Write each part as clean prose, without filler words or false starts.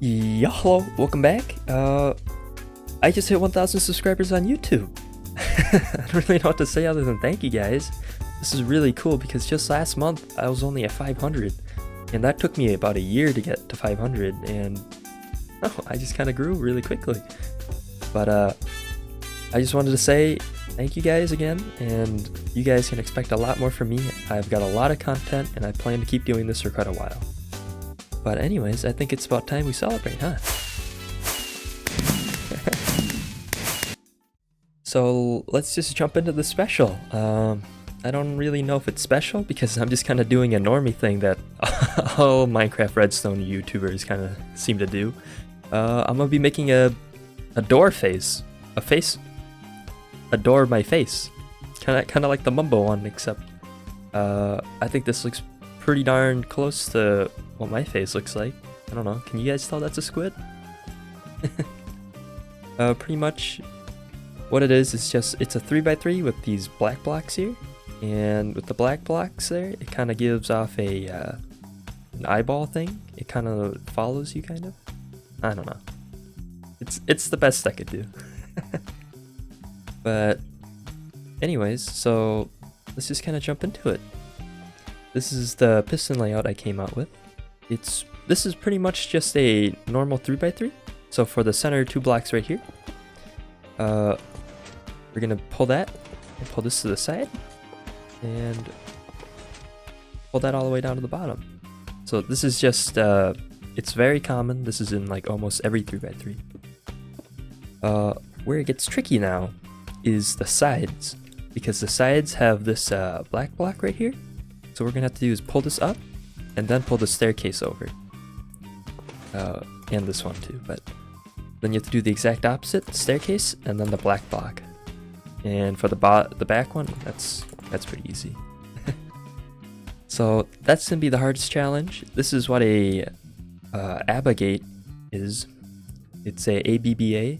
Yeah, hello, welcome back. I just hit 1,000 subscribers on YouTube. I don't really know what to say other than thank you guys. This is really cool because just last month I was only at 500, and that took me about a year to get to 500, and I just kind of grew really quickly. But I just wanted to say thank you guys again, and you guys can expect a lot more from me. I've got a lot of content, and I plan to keep doing this for quite a while. But anyways, I think it's about time we celebrate, huh? So let's just jump into the special. I don't really know if it's special because I'm just kind of doing a normie thing that all Minecraft Redstone YouTubers kind of seem to do. I'm gonna be making a door face, a door my face, kind of like the Mumbo one, except I think this looks pretty darn close to what my face looks like. I don't know. Can you guys tell that's a squid? Pretty much what it is just it's a 3x3 with these black blocks here, and with the black blocks there, it kind of gives off a an eyeball thing. It kind of follows you, kind of. I don't know. It's the best I could do. But anyways, so let's just kind of jump into it. This is the piston layout I came out with. This is pretty much just a normal 3x3. So for the center 2 blocks right here, we're gonna pull that and pull this to the side and pull that all the way down to the bottom. So this is just it's very common. This is in like almost every 3x3. Where it gets tricky now is the sides, because the sides have this black block right here. So what we're gonna have to do is pull this up and then pull the staircase over, and this one too. But then you have to do the exact opposite, the staircase and then the black block. And for the back one, that's pretty easy. So that's gonna be the hardest challenge. This is what a ABBA is. It's a ABBA.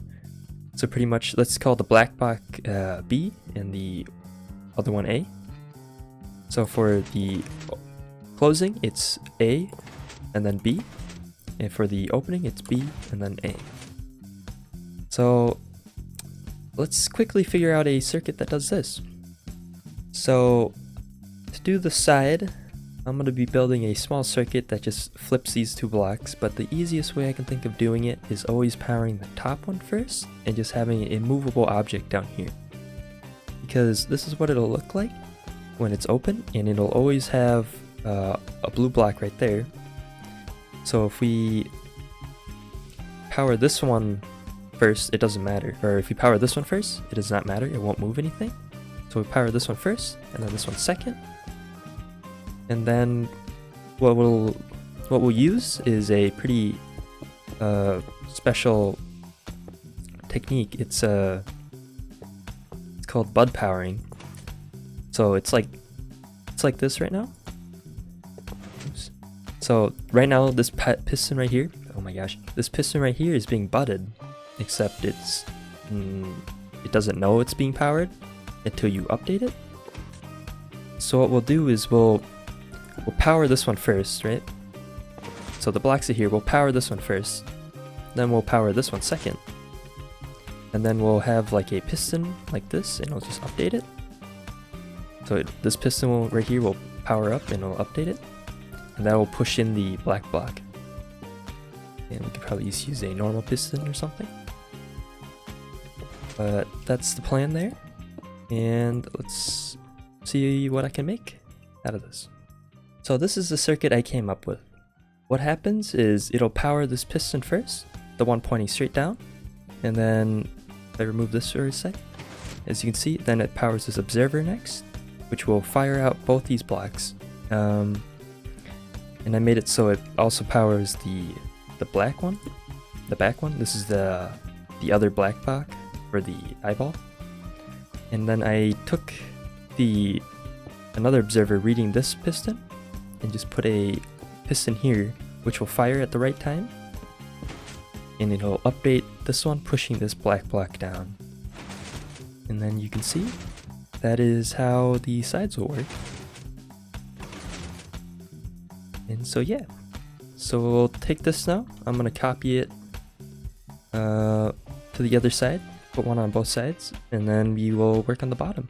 So pretty much, let's call the black block B and the other one A. So for the closing, it's A and then B, and for the opening, it's B and then A. So let's quickly figure out a circuit that does this. So to do the side, I'm going to be building a small circuit that just flips these 2 blocks, but the easiest way I can think of doing it is always powering the top one first and just having an immovable object down here. Because this is what it'll look like when it's open, and it'll always have a blue block right there. So if we power this one first, it doesn't matter. Or if you power this one first, it does not matter. It won't move anything. So we power this one first, and then this one second. And then what we'll use is a pretty special technique. It's called bud powering. So it's like this right now. Oops. So right now this piston right here, oh my gosh, this piston right here is being budded, except it doesn't know it's being powered until you update it. So what we'll do is we'll power this one first, right? So the blocks are here, we'll power this one first, then we'll power this one second, and then we'll have like a piston like this, and we'll just update it. So this piston right here will power up and it'll update it, and that will push in the black block. And we could probably just use a normal piston or something. But that's the plan there. And let's see what I can make out of this. So this is the circuit I came up with. What happens is it'll power this piston first, the one pointing straight down, and then if I remove this for a sec, as you can see, then it powers this observer next, which will fire out both these blocks. And I made it so it also powers the black one, the back one. This is the other black block for the eyeball. And then I took another observer reading this piston and just put a piston here, which will fire at the right time, and it'll update this one, pushing this black block down. And then you can see that is how the sides will work. And so yeah, so we'll take this now. I'm gonna copy it to the other side, put one on both sides, and then we will work on the bottom.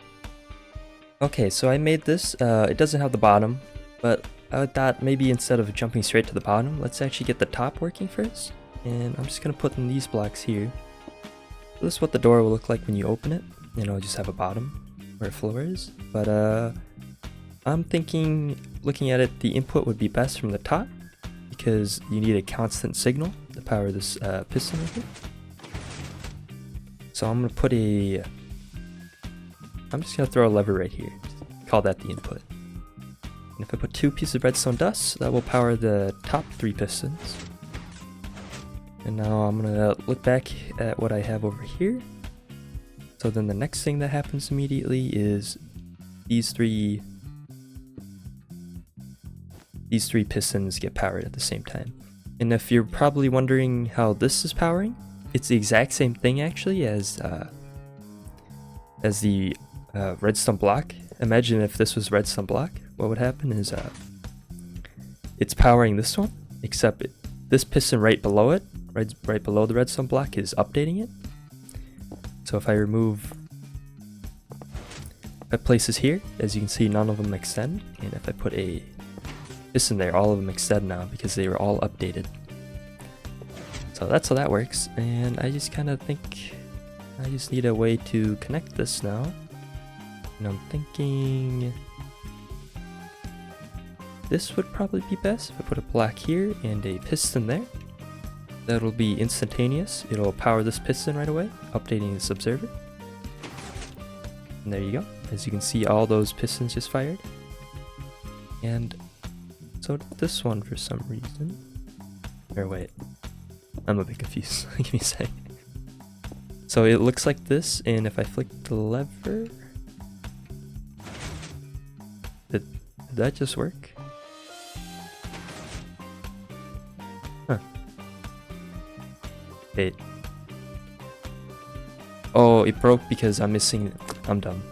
Okay, so I made this. It doesn't have the bottom, but I thought maybe instead of jumping straight to the bottom, let's actually get the top working first. And I'm just gonna put in these blocks here. So this is what the door will look like when you open it. And it'll just have a bottom where floor is. But I'm thinking, looking at it, the input would be best from the top because you need a constant signal to power this piston right here. So I'm gonna put I'm just gonna throw a lever right here. Call that the input. And if I put 2 pieces of redstone dust, that will power the top 3 pistons. And now I'm gonna look back at what I have over here. So then the next thing that happens immediately is these three pistons get powered at the same time. And if you're probably wondering how this is powering, it's the exact same thing actually as the redstone block. Imagine if this was redstone block, what would happen is it's powering this one, except this piston right below it, right below the redstone block, is updating it. So if I place this here, as you can see, none of them extend, and if I put a piston there, all of them extend now because they were all updated. So that's how that works, and I just kind of think I just need a way to connect this now. And I'm thinking this would probably be best if I put a block here and a piston there. That'll be instantaneous. It'll power this piston right away, updating this observer. And there you go. As you can see, all those pistons just fired. And so did this one for some reason. Or wait, I'm a bit confused. Give me a sec. So it looks like this, and if I flick the lever, did that just work? Huh. Wait. Oh, it broke because I'm missing. I'm dumb.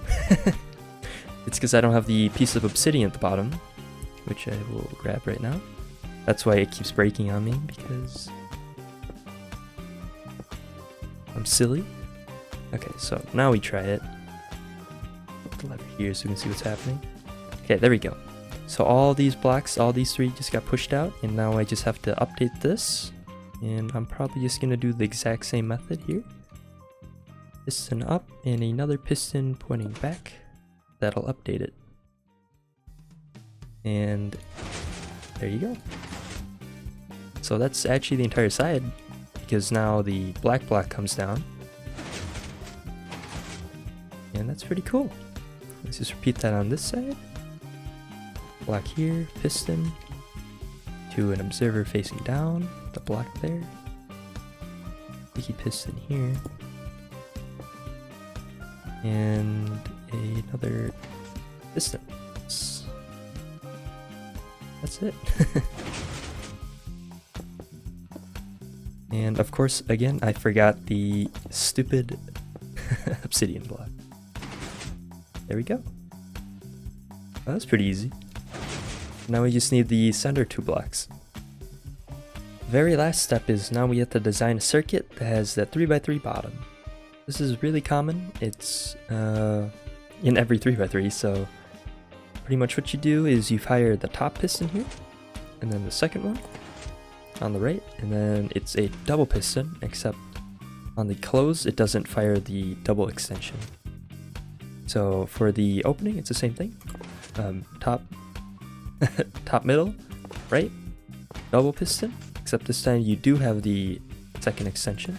It's because I don't have the piece of obsidian at the bottom, which I will grab right now. That's why it keeps breaking on me, because I'm silly. Okay, so now we try it. Put the lever here so we can see what's happening. Okay, there we go. So all these blocks, all these 3 just got pushed out, and now I just have to update this. And I'm probably just gonna do the exact same method here. Piston up and another piston pointing back. That'll update it. And there you go. So that's actually the entire side, because now the black block comes down. And that's pretty cool. Let's just repeat that on this side. Block here, piston, to an observer facing down, the block there. Sticky piston here. And another piston. That's it. And of course, again, I forgot the stupid obsidian block. There we go. Well, that's pretty easy. Now we just need the center 2 blocks. Very last step is now we have to design a circuit that has that 3x3 bottom. This is really common. It's in every 3x3, so pretty much what you do is you fire the top piston here, and then the second one on the right, and then it's a double piston, except on the close it doesn't fire the double extension. So for the opening, it's the same thing. Top, top, middle, right, double piston, except this time you do have the second extension.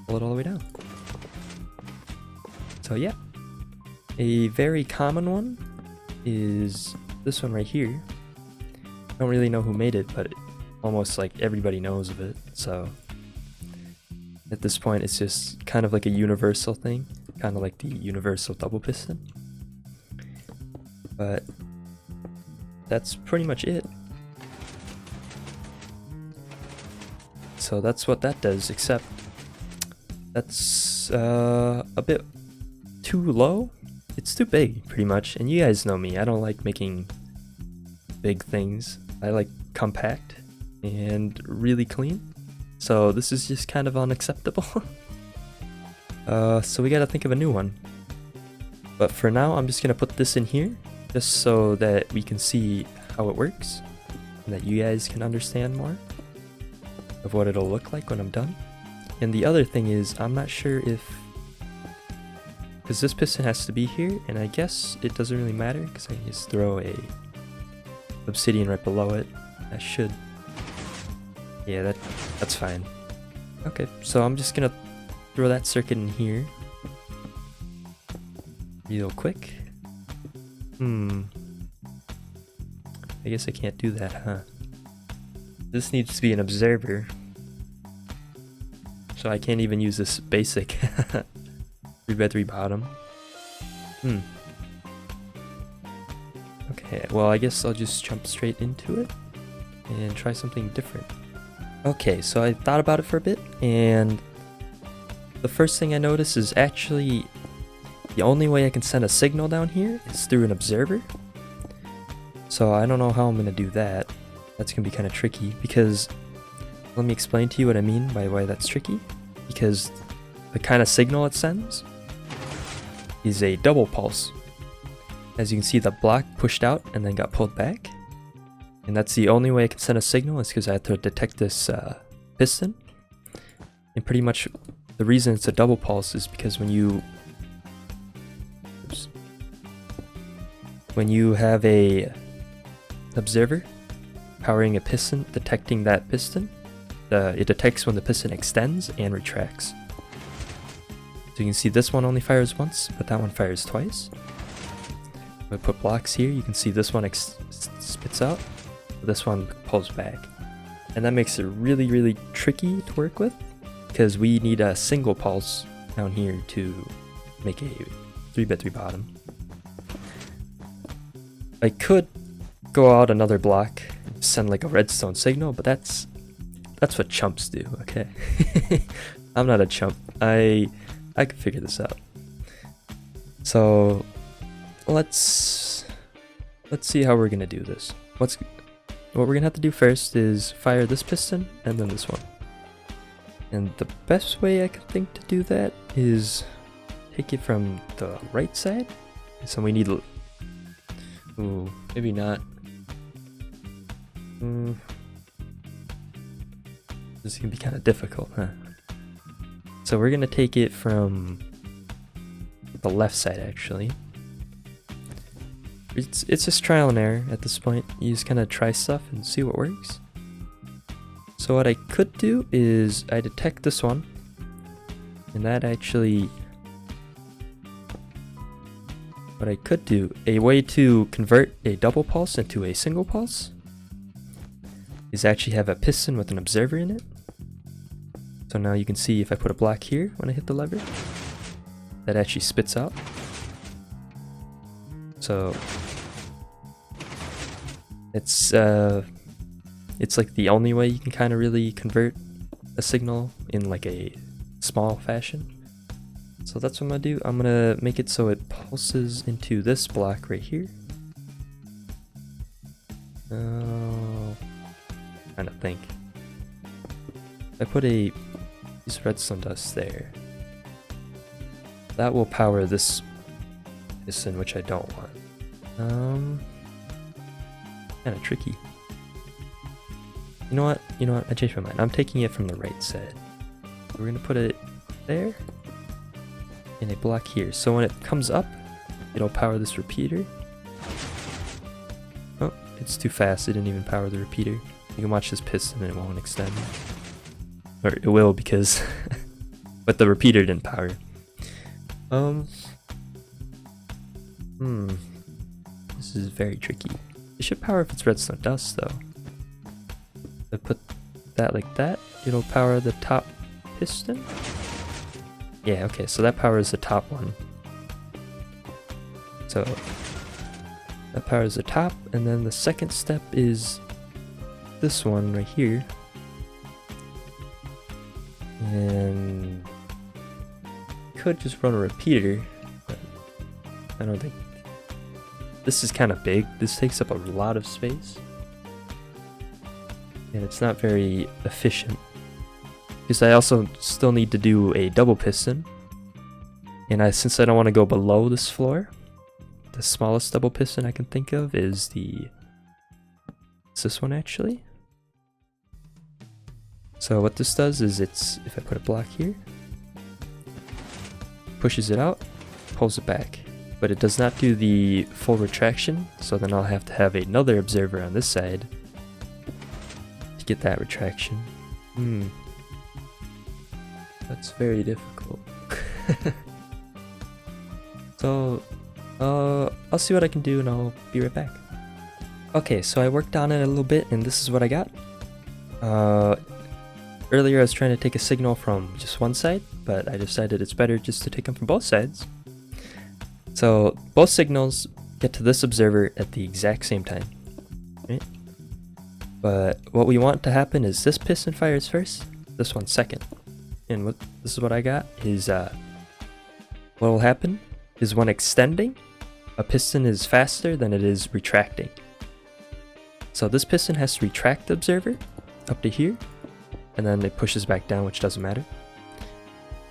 Pull it all the way down. So yeah, a very common one is this one right here. I don't really know who made it, but almost like everybody knows of it. So at this point, it's just kind of like a universal thing, kind of like the universal double piston. But that's pretty much it. So that's what that does, except that's a bit too low. It's too big, pretty much. And you guys know me, I don't like making big things. I like compact and really clean. So this is just kind of unacceptable. So we gotta think of a new one. But for now, I'm just gonna put this in here just so that we can see how it works and that you guys can understand more of what it'll look like when I'm done. And the other thing is, I'm not sure if, because this piston has to be here, and I guess it doesn't really matter because I can just throw a obsidian right below it. That should, yeah, that's fine. Okay, so I'm just gonna throw that circuit in here real quick. I guess I can't do that, huh? This needs to be an observer. So I can't even use this basic 3x3 bottom. Okay, well I guess I'll just jump straight into it and try something different. Okay, so I thought about it for a bit, and the first thing I noticed is actually the only way I can send a signal down here is through an observer. So I don't know how I'm gonna do that. That's gonna be kind of tricky because, let me explain to you what I mean by why that's tricky. Because the kind of signal it sends is a double pulse. As you can see, the block pushed out and then got pulled back. And that's the only way I can send a signal, is because I have to detect this piston. And pretty much the reason it's a double pulse is because when you have a observer powering a piston, detecting that piston, it detects when the piston extends and retracts. So you can see this one only fires once, but that one fires twice. If I put blocks here, you can see this one spits out, this one pulls back. And that makes it really, really tricky to work with, because we need a single pulse down here to make a 3x3 bottom. I could go out another block and send like a redstone signal, but that's what chumps do, okay? I'm not a chump. I can figure this out. So let's see how we're gonna do this. What we're gonna have to do first is fire this piston and then this one. And the best way I can think to do that is take it from the right side. So we need, ooh, maybe not. This is gonna be kind of difficult, huh? So we're gonna take it from the left side, actually. It's just trial and error at this point. You just kind of try stuff and see what works. So what I could do is I detect this one, and that actually, what I could do, a way to convert a double pulse into a single pulse, is actually have a piston with an observer in it. So now you can see if I put a block here when I hit the lever, that actually spits out. So it's like the only way you can kind of really convert a signal in like a small fashion. So that's what I'm gonna do. I'm gonna make it so it pulses into this block right here. Trying to think. I put a piece of redstone dust there. That will power this piston, which I don't want. Kind of tricky. You know what? I changed my mind. I'm taking it from the right side. We're gonna put it there, and a block here. So when it comes up, it'll power this repeater. Oh, it's too fast. It didn't even power the repeater. You can watch this piston and it won't extend. Or it will, because but the repeater didn't power. This is very tricky. It should power if it's redstone dust, though. If I put that like that, it'll power the top piston. Yeah, okay, so that powers the top one. So that powers the top, and then the second step is this one right here. And could just run a repeater, but I don't think. This is kind of big. This takes up a lot of space. and it's not very efficient. Because I also still need to do a double piston, and since I don't want to go below this floor, the smallest double piston I can think of is this one actually. So what this does is if I put a block here, pushes it out, pulls it back, but it does not do the full retraction, so then I'll have to have another observer on this side to get that retraction. That's very difficult. So I'll see what I can do and I'll be right back. Okay, so I worked on it a little bit and this is what I got. Earlier I was trying to take a signal from just one side, but I decided it's better just to take them from both sides. So both signals get to this observer at the exact same time, right? But what we want to happen is this piston fires first, this one second. And this is what I got is what will happen is when extending, a piston is faster than it is retracting. So this piston has to retract the observer up to here, and then it pushes back down, which doesn't matter.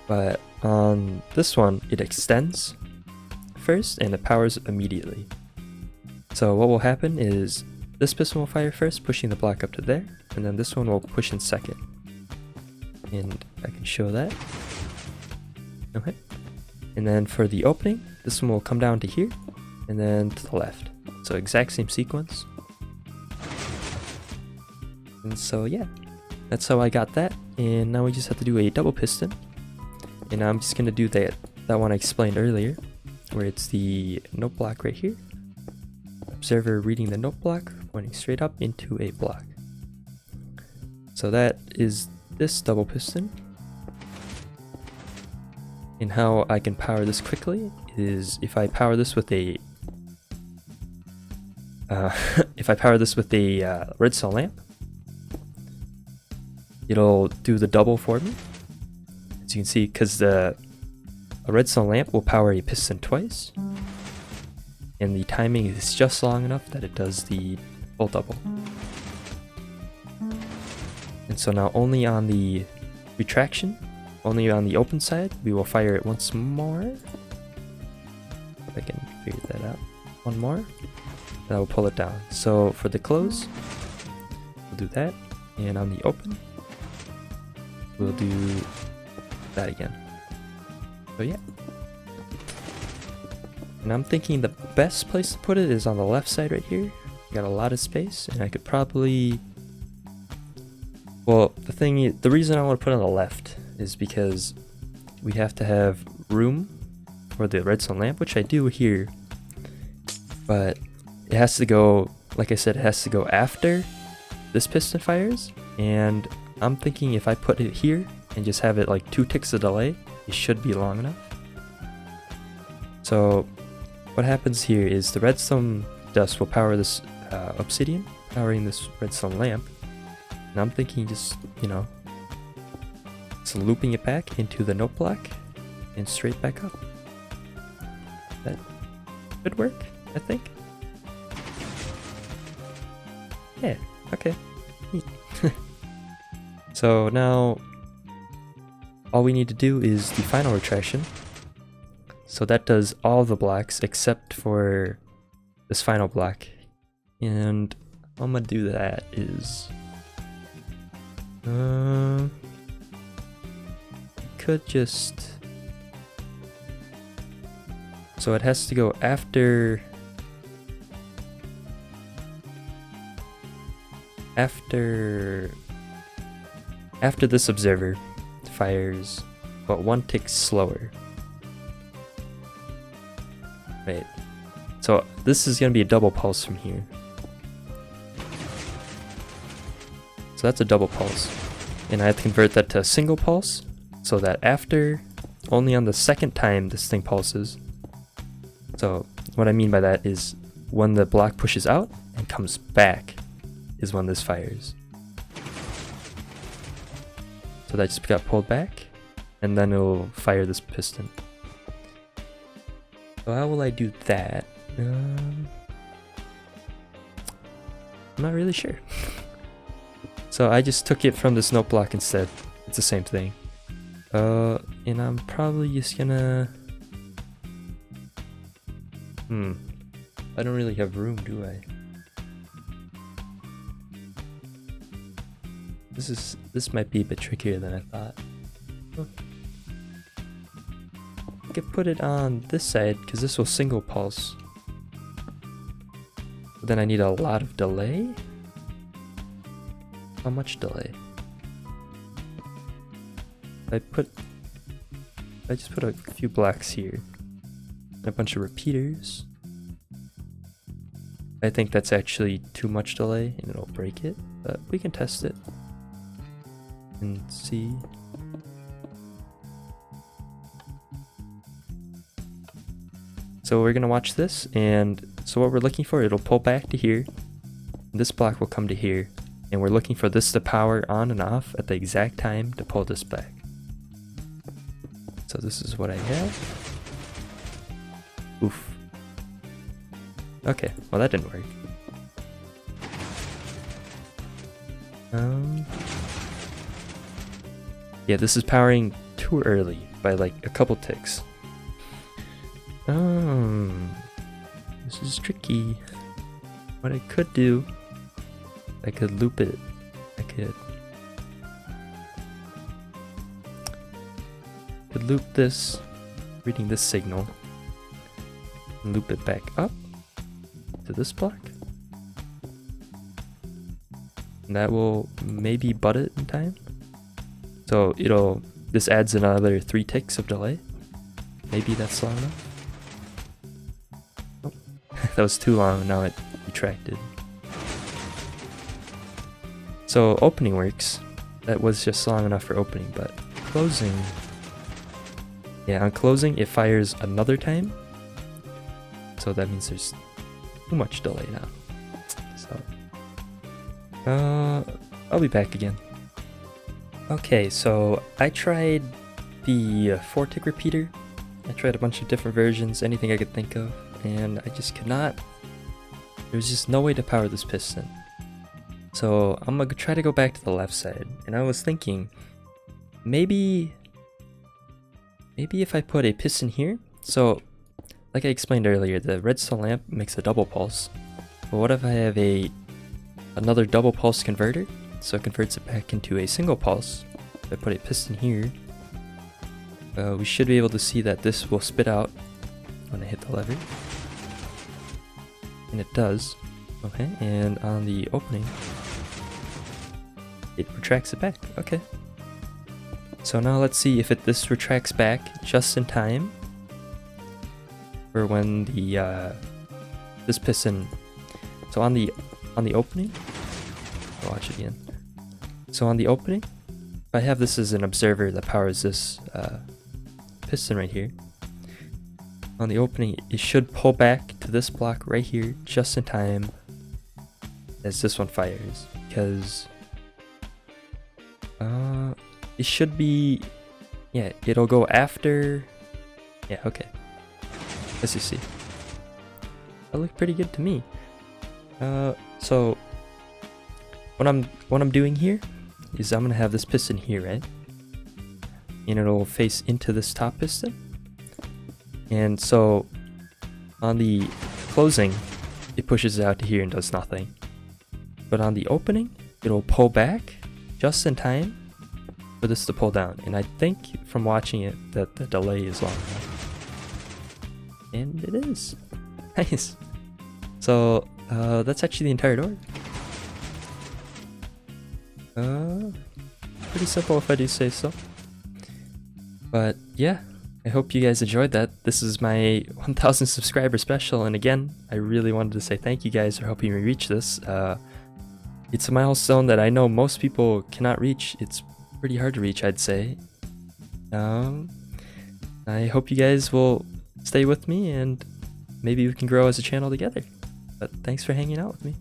But on this one, it extends first and it powers immediately. So what will happen is this piston will fire first, pushing the block up to there, and then this one will push in second. And I can show that. Okay. And then for the opening, this one will come down to here, and then to the left. So exact same sequence. And so yeah, that's how I got that. And now we just have to do a double piston. And I'm just gonna do that one I explained earlier, where it's the note block right here. Observer reading the note block, pointing straight up into a block. So that is this double piston. And how I can power this quickly is if I power this with a redstone lamp, it'll do the double for me. As you can see, because a redstone lamp will power a piston twice, and the timing is just long enough that it does the full double. And so now only on the retraction, only on the open side, we will fire it once more. If I can figure that out. One more, and I will pull it down. So for the close, we'll do that, and on the open, we'll do that again. So yeah. And I'm thinking the best place to put it is on the left side right here. Got a lot of space, and I could probably... Well, the reason I want to put it on the left is because we have to have room for the redstone lamp, which I do here. But it has to go, like I said, it has to go after this piston fires. And I'm thinking if I put it here and just have it like 2 ticks of delay, it should be long enough. So what happens here is the redstone dust will power this obsidian, powering this redstone lamp. And I'm thinking just, it's looping it back into the note block and straight back up. That should work, I think. Yeah, okay. Neat. So now all we need to do is the final retraction. So that does all the blocks except for this final block. And how I'm gonna do that is could just, so it has to go after this observer fires, but 1 tick slower. Right. So this is gonna be a double pulse from here. So that's a double pulse. And I have to convert that to a single pulse so that after, only on the second time this thing pulses. So what I mean by that is when the block pushes out and comes back is when this fires. So that just got pulled back, and then it'll fire this piston. So how will I do that? I'm not really sure. So I just took it from this note block instead. It's the same thing. And I'm probably just gonna... I don't really have room, do I? This might be a bit trickier than I thought. I could put it on this side because this will single pulse. But then I need a lot of delay. How much delay? I just put a few blocks here. And a bunch of repeaters. I think that's actually too much delay and it'll break it, but we can test it and see. So we're gonna watch this, and so what we're looking for, it'll pull back to here. This block will come to here, and we're looking for this to power on and off at the exact time to pull this back. So this is what I have. Oof. Okay, well that didn't work. Yeah, this is powering too early by like a couple ticks. This is tricky. What I could do, I could loop it. I could loop this, reading this signal, and loop it back up to this block. And that will maybe butt it in time. So this adds another 3 ticks of delay. Maybe that's long enough. Oh, that was too long, now it retracted. So opening works. That was just long enough for opening, but closing. Yeah, on closing it fires another time. So that means there's too much delay now. So I'll be back again. Okay, so I tried the 4-tick repeater. I tried a bunch of different versions, anything I could think of, and I just could not. There was just no way to power this piston. So I'm gonna try to go back to the left side, and I was thinking maybe if I put a piston here. So like I explained earlier, the redstone lamp makes a double pulse. But what if I have another double pulse converter? So it converts it back into a single pulse. If I put a piston here, we should be able to see that this will spit out when I hit the lever. And it does. Okay, and on the opening, it retracts it back. Okay. So now let's see if this retracts back just in time for when this piston. So on the opening, I'll watch it again. So on the opening, if I have this as an observer that powers this piston right here, on the opening it should pull back to this block right here just in time as this one fires, because it should be, yeah, it'll go after, yeah, okay, let's just see. That looked pretty good to me. So what I'm doing here is I'm gonna have this piston here, right? And it'll face into this top piston. And so on the closing, it pushes it out to here and does nothing. But on the opening, it'll pull back just in time for this to pull down. And I think from watching it that the delay is long enough. And it is. Nice. So that's actually the entire door. Pretty simple if I do say so. But yeah, I hope you guys enjoyed that. This is my 1,000 subscriber special, and again, I really wanted to say thank you guys for helping me reach this. It's a milestone that I know most people cannot reach. It's pretty hard to reach, I'd say. I hope you guys will stay with me, and maybe we can grow as a channel together. But thanks for hanging out with me.